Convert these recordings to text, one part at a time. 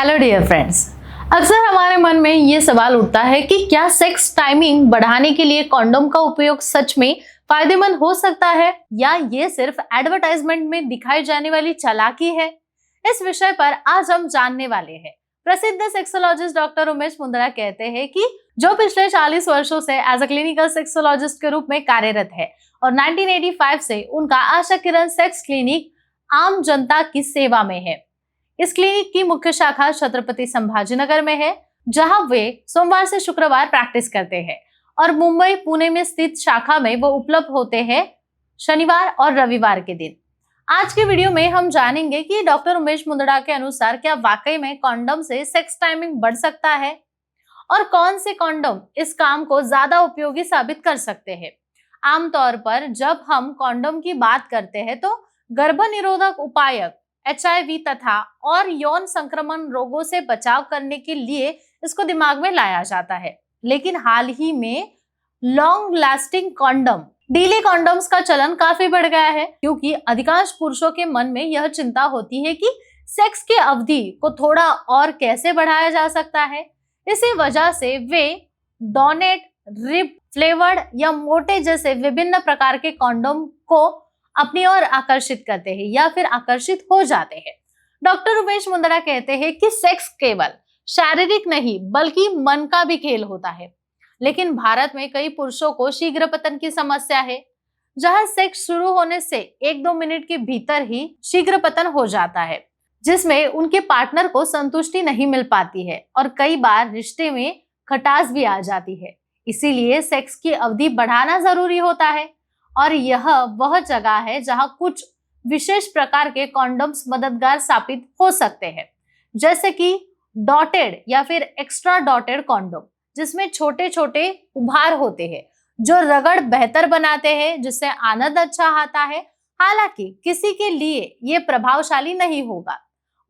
Hello dear friends. अक्सर हमारे मन में ये सवाल उठता है कि क्या सेक्स टाइमिंग बढ़ाने के लिए कॉन्डोम का उपयोग सच में फायदेमंद हो सकता है या ये सिर्फ एडवर्टाइजमेंट में दिखाई जाने वाली चालाकी है। इस विषय पर आज हम जानने वाले हैं। प्रसिद्ध सेक्सोलॉजिस्ट डॉक्टर उमेश मुंदड़ा कहते हैं कि जो पिछले 40 वर्षों से एज अ क्लिनिकल सेक्सोलॉजिस्ट के रूप में कार्यरत है और 1985 से उनका आशा किरण सेक्स क्लिनिक आम जनता की सेवा में है। इस क्लिनिक की मुख्य शाखा छत्रपति संभाजीनगर में है, जहां वे सोमवार से शुक्रवार प्रैक्टिस करते हैं और मुंबई पुणे में स्थित शाखा में वो उपलब्ध होते हैं शनिवार और रविवार के दिन। आज के वीडियो में हम जानेंगे कि डॉक्टर उमेश मुंदड़ा के अनुसार क्या वाकई में कॉन्डोम से सेक्स टाइमिंग बढ़ सकता है और कौन से कॉन्डोम इस काम को ज्यादा उपयोगी साबित कर सकते हैं। आमतौर पर जब हम कॉन्डोम की बात करते हैं तो गर्भ निरोधक उपाय HIV तथा और यौन संक्रमण रोगों से बचाव करने के लिए इसको दिमाग में लाया जाता है, लेकिन हाल ही में long lasting condom delay condoms का चलन काफी बढ़ गया है, क्योंकि अधिकांश पुरुषों के मन में यह चिंता होती है कि सेक्स की अवधि को थोड़ा और कैसे बढ़ाया जा सकता है। इसी वजह से वे डोनेट, रिप, फ्लेवर्ड या मोटे जैसे विभिन्न प्रकार के कॉन्डोम को अपनी ओर आकर्षित करते हैं या फिर आकर्षित हो जाते हैं। डॉक्टर उमेश मुंदड़ा कहते हैं कि सेक्स केवल शारीरिक नहीं बल्कि मन का भी खेल होता है, लेकिन भारत में कई पुरुषों को शीघ्र पतन की समस्या है, जहां सेक्स शुरू होने से 1-2 मिनट के भीतर ही शीघ्र पतन हो जाता है, जिसमें उनके पार्टनर को संतुष्टि नहीं मिल पाती है और कई बार रिश्ते में खटास भी आ जाती है। इसीलिए सेक्स की अवधि बढ़ाना जरूरी होता है और यह वह जगह है जहां कुछ विशेष प्रकार के कॉन्डोम्स मददगार साबित हो सकते हैं, जैसे कि डॉटेड या फिर एक्स्ट्रा डॉटेड कॉन्डोम, जिसमें छोटे छोटे उभार होते हैं जो रगड़ बेहतर बनाते हैं, जिससे आनंद अच्छा आता है। हालांकि किसी के लिए ये प्रभावशाली नहीं होगा।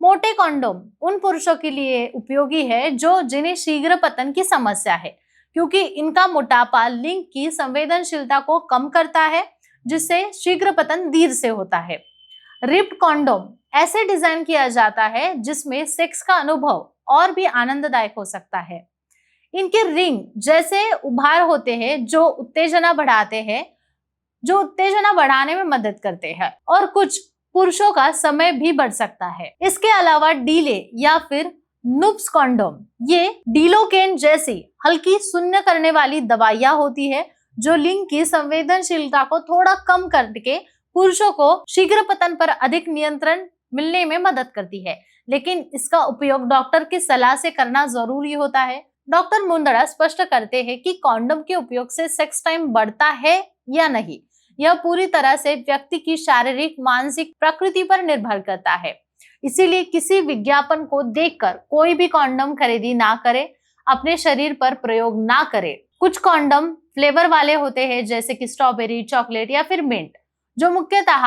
मोटे कॉन्डोम उन पुरुषों के लिए उपयोगी है जिन्हें शीघ्र पतन की समस्या है, क्योंकि इनका मोटापा लिंग की संवेदनशीलता को कम करता है, जिससे शीघ्र पतन देर से होता है। रिप्ड कॉन्डोम ऐसे डिजाइन किया जाता है जिसमें सेक्स का अनुभव और भी आनंददायक हो सकता है। इनके रिंग जैसे उभार होते हैं जो उत्तेजना बढ़ाने में मदद करते हैं और कुछ पुरुषों का समय भी बढ़ सकता है। इसके अलावा डीले या फिर नुप्स कॉन्डोम ये डीलोकेन जैसी हल्की शून्य करने वाली दवाइयां होती है जो लिंग की संवेदनशीलता को थोड़ा कम करके पुरुषों को शीघ्र पतन पर अधिक नियंत्रण मिलने में मदद करती है, लेकिन इसका उपयोग डॉक्टर की सलाह से करना जरूरी होता है। डॉक्टर मुंदड़ा स्पष्ट करते हैं कि कॉन्डोम के उपयोग से सेक्स टाइम बढ़ता है या नहीं, यह पूरी तरह से व्यक्ति की शारीरिक मानसिक प्रकृति पर निर्भर करता है। इसीलिए किसी विज्ञापन को देखकर कोई भी कॉन्डोम खरीदी ना करे, अपने शरीर पर प्रयोग ना करे। कुछ कॉन्डोम फ्लेवर वाले होते हैं, जैसे कि स्ट्रॉबेरी, चॉकलेट या फिर मिंट, जो मुख्यतः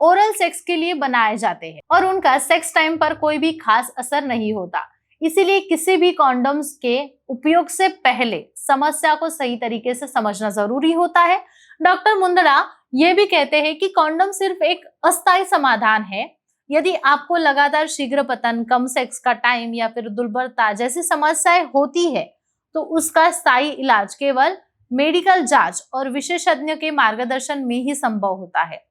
ओरल सेक्स के लिए बनाए जाते हैं और उनका सेक्स टाइम पर कोई भी खास असर नहीं होता। इसीलिए किसी भी कॉन्डोम्स के उपयोग से पहले समस्या को सही तरीके से समझना जरूरी होता है। डॉक्टर मुंदड़ा ये भी कहते हैं कि कॉन्डोम सिर्फ एक अस्थायी समाधान है। यदि आपको लगातार शीघ्र पतन, कम सेक्स का टाइम या फिर दुर्बलता जैसी समस्याएं होती है, तो उसका स्थायी इलाज केवल मेडिकल जांच और विशेषज्ञ के मार्गदर्शन में ही संभव होता है।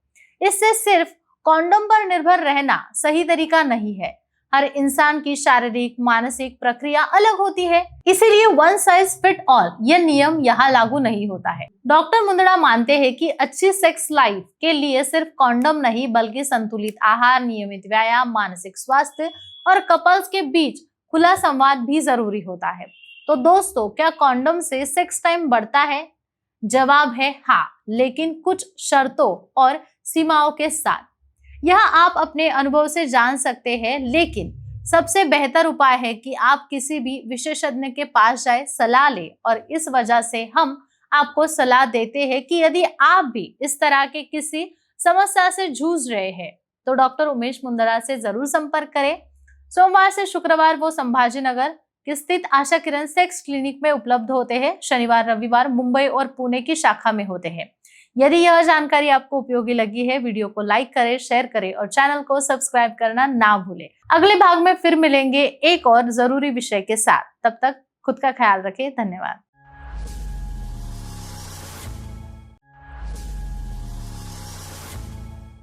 इससे सिर्फ कॉन्डोम पर निर्भर रहना सही तरीका नहीं है। हर इंसान की शारीरिक मानसिक प्रक्रिया अलग होती है, इसीलिए वन साइज फिट ऑल यह नियम यहाँ लागू नहीं होता है। डॉक्टर मुंदड़ा मानते हैं कि अच्छी सेक्स लाइफ के लिए सिर्फ कॉन्डोम नहीं बल्कि संतुलित आहार, नियमित व्यायाम, मानसिक स्वास्थ्य और कपल्स के बीच खुला संवाद भी जरूरी होता है। तो दोस्तों, क्या कॉन्डोम से सेक्स टाइम बढ़ता है? जवाब है हाँ, लेकिन कुछ शर्तों और सीमाओं के साथ। यह आप अपने अनुभव से जान सकते हैं, लेकिन सबसे बेहतर उपाय है कि आप किसी भी विशेषज्ञ के पास जाए, सलाह लें। और इस वजह से हम आपको सलाह देते हैं कि यदि आप भी इस तरह के किसी समस्या से जूझ रहे हैं तो डॉक्टर उमेश मुंदड़ा से जरूर संपर्क करें। सोमवार से शुक्रवार वो संभाजीनगर की स्थित आशा किरण सेक्स क्लिनिक में उपलब्ध होते हैं। शनिवार रविवार मुंबई और पुणे की शाखा में होते हैं। यदि यह जानकारी आपको उपयोगी लगी है, वीडियो को लाइक करें, शेयर करें और चैनल को सब्सक्राइब करना ना भूलें। अगले भाग में फिर मिलेंगे एक और जरूरी विषय के साथ। तब तक खुद का ख्याल रखें। धन्यवाद।